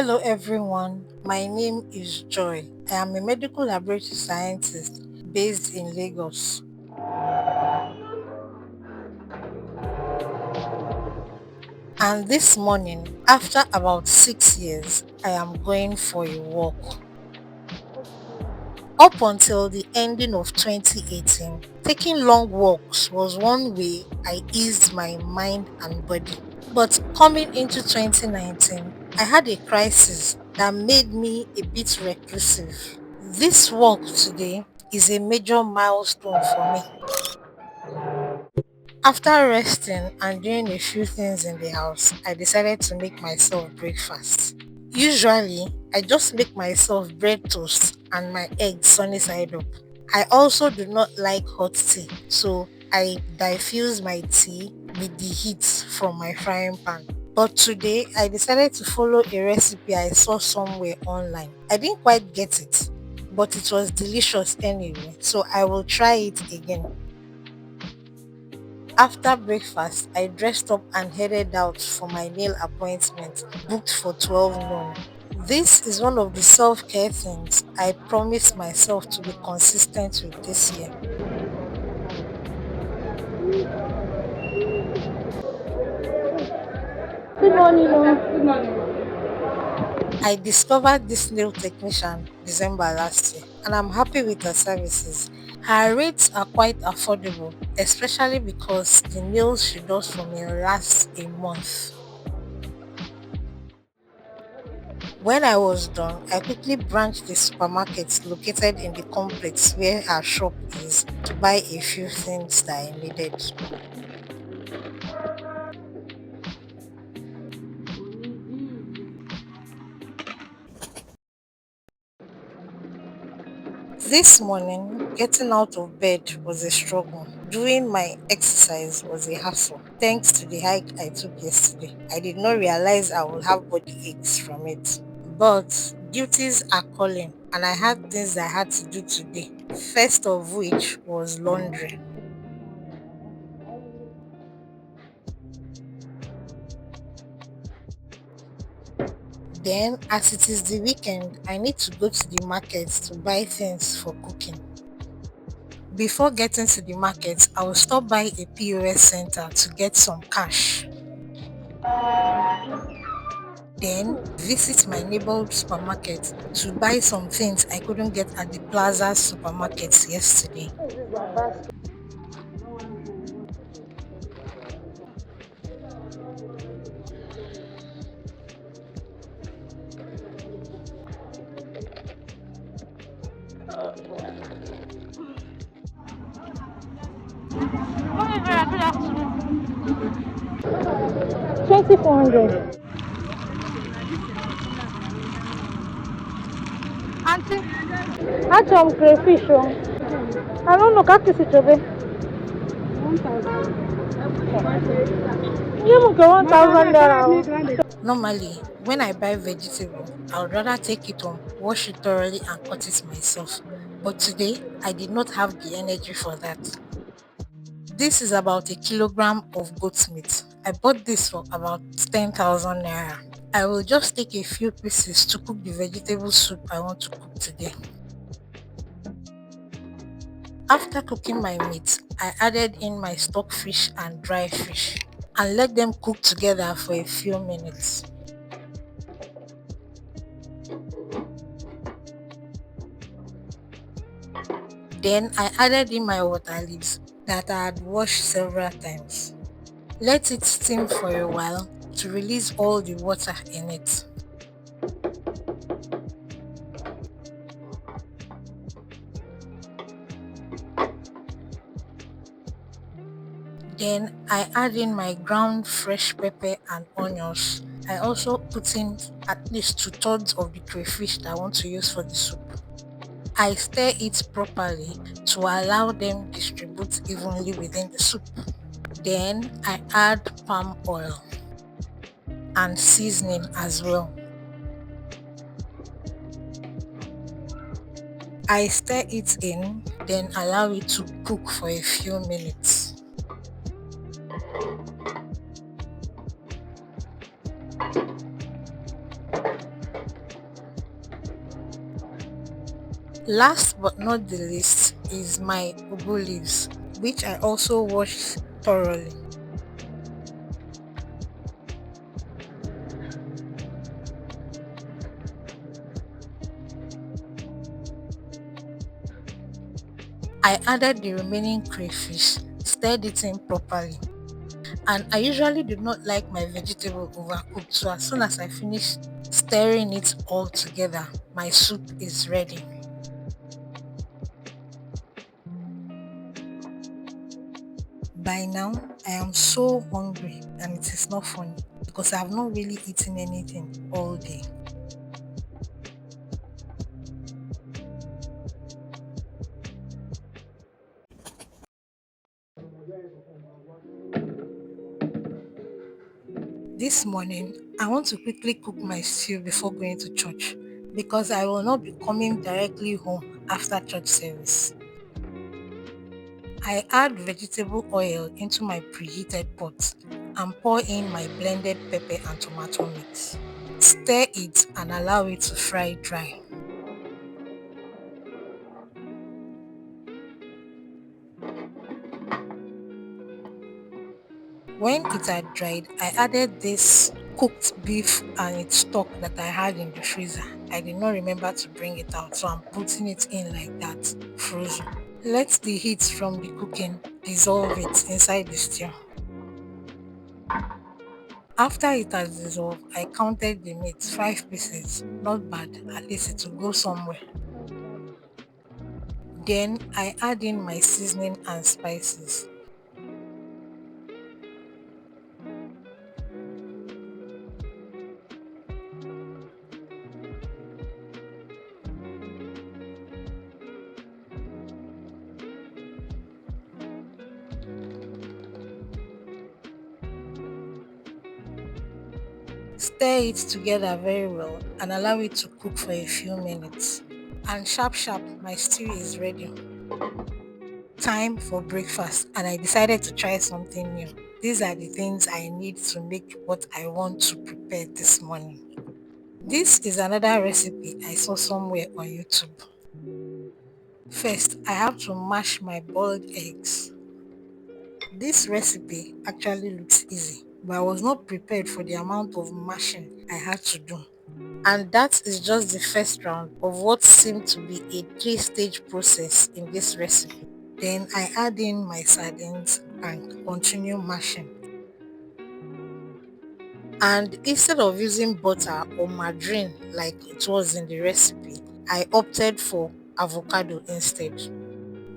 Hello everyone, my name is Joy. I am a medical laboratory scientist based in Lagos. And this morning, after about 6 years, I am going for a walk. Up until the ending of 2018, taking long walks was one way I eased my mind and body. But coming into 2019, I had a crisis that made me a bit reclusive. This walk today is a major milestone for me. After resting and doing a few things in the house, I decided to make myself breakfast. Usually, I just make myself bread toast and my eggs sunny side up. I also do not like hot tea, so I diffuse my tea with the heat from my frying pan. But today, I decided to follow a recipe I saw somewhere online. I didn't quite get it, but it was delicious anyway, so I will try it again. After breakfast, I dressed up and headed out for my nail appointment booked for 12 noon. This is one of the self-care things I promised myself to be consistent with this year. Good morning, Good morning. I discovered this nail technician December last year and I'm happy with her services. Her rates are quite affordable, especially because the nails she does for me last a month. When I was done, I quickly branched the supermarket located in the complex where her shop is to buy a few things that I needed. This morning, getting out of bed was a struggle. Doing my exercise was a hassle. Thanks to the hike I took yesterday, I did not realize I would have body aches from it. But duties are calling, and I had things I had to do today. First of which was laundry. Then, as it is the weekend, I need to go to the market to buy things for cooking. Before getting to the market, I will stop by a POS center to get some cash. Then visit my neighborhood supermarket to buy some things I couldn't get at the Plaza supermarkets yesterday. Morning, Vera. Good afternoon. 2400. Auntie, achọrọ m crayfish o. I don't know ka esi chobe. Nye m nke 1000 naira o. Normally, when I buy vegetable, I would rather take it home, wash it thoroughly and cut it myself. But today, I did not have the energy for that. This is about a kilogram of goat meat. I bought this for about 10,000 naira. I will just take a few pieces to cook the vegetable soup I want to cook today. After cooking my meat, I added in my stock fish and dry fish and let them cook together for a few minutes. Then I added in my water leaves that I had washed several times. Let it steam for a while to release all the water in it. Then I add in my ground fresh pepper and onions. I also put in at least 2/3 of the crayfish that I want to use for the soup. I stir it properly to allow them distribute evenly within the soup. Then I add palm oil and seasoning as well. I stir it in, then allow it to cook for a few minutes. Last but not the least is my ugu leaves, which I also wash thoroughly. I added the remaining crayfish, stirred it in properly, and I usually do not like my vegetable overcooked, so as soon as I finish stirring it all together, my soup is ready. By now, I am so hungry and it is not funny because I have not really eaten anything all day. This morning, I want to quickly cook my stew before going to church because I will not be coming directly home after church service. I add vegetable oil into my preheated pot and pour in my blended pepper and tomato mix. Stir it and allow it to fry dry. When it had dried, I added this cooked beef and its stock that I had in the freezer. I did not remember to bring it out, so I'm putting it in like that, frozen. Let the heat from the cooking dissolve it inside the stew. After it has dissolved, I counted the meat, 5 pieces. Not bad, at least it will go somewhere. Then I add in my seasoning and spices. Stir it together very well and allow it to cook for a few minutes. And sharp sharp, my stew is ready. Time for breakfast, and I decided to try something new. These are the things I need to make what I want to prepare this morning. This is another recipe I saw somewhere on YouTube. First, I have to mash my boiled eggs. This recipe actually looks easy, but I was not prepared for the amount of mashing I had to do. And that is just the first round of what seemed to be a three-stage process in this recipe. Then I add in my sardines and continue mashing. And instead of using butter or margarine like it was in the recipe, I opted for avocado instead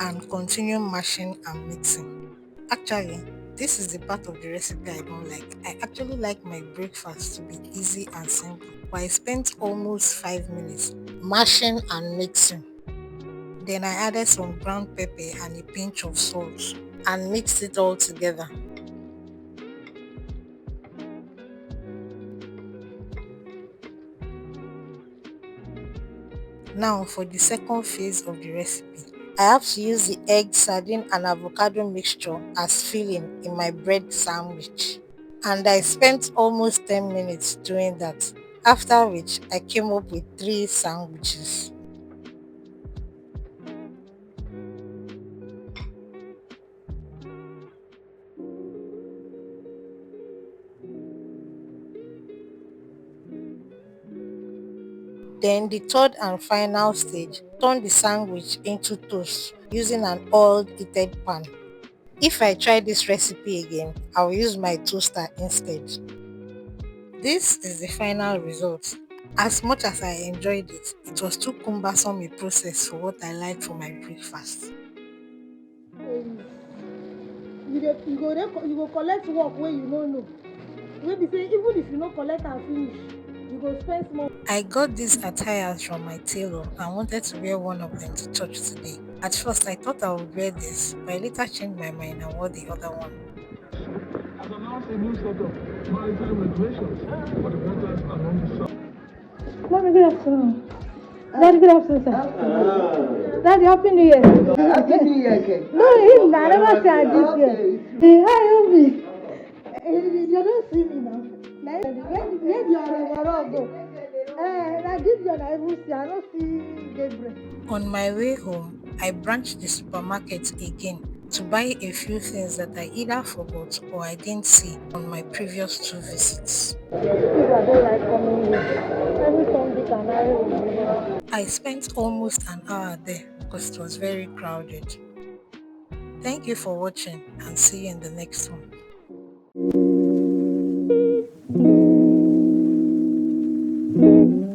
and continue mashing and mixing. Actually, this is the part of the recipe I don't like. I actually like my breakfast to be easy and simple, but I spent almost 5 minutes mashing and mixing. Then I added some ground pepper and a pinch of salt and mixed it all together. Now for the second phase of the recipe. I have to use the egg, sardine and avocado mixture as filling in my bread sandwich. And I spent almost 10 minutes doing that, after which I came up with 3 sandwiches. Then the third and final stage, turn the sandwich into toast using an oiled heated pan. If I try this recipe again, I will use my toaster instead. This is the final result. As much as I enjoyed it, it was too cumbersome a process for what I like for my breakfast. You go collect work wey you no know, wey be say even if you no collect am finish, you go spend small. I got these attires from my tailor and wanted to wear one of them to church today. At first, I thought I would wear this, but I later changed my mind and wore the other one. Has announced a new set of maritime regulations for the waters along the south. Mommy, good afternoon. Daddy, good afternoon, sir. Daddy, Happy New Year. Happy New Year, okay. No, I never say this year. Hi, Obi. You don't see me now. Where the overall go? Now this one I even see, I don't see Gabriel. On my way home, I branched the supermarket again to buy a few things that I either forgot or I didn't see on my previous two visits. People I don't like coming here. Every Sunday can I will. I spent almost an hour there because it was very crowded. Thank you for watching and see you in the next one.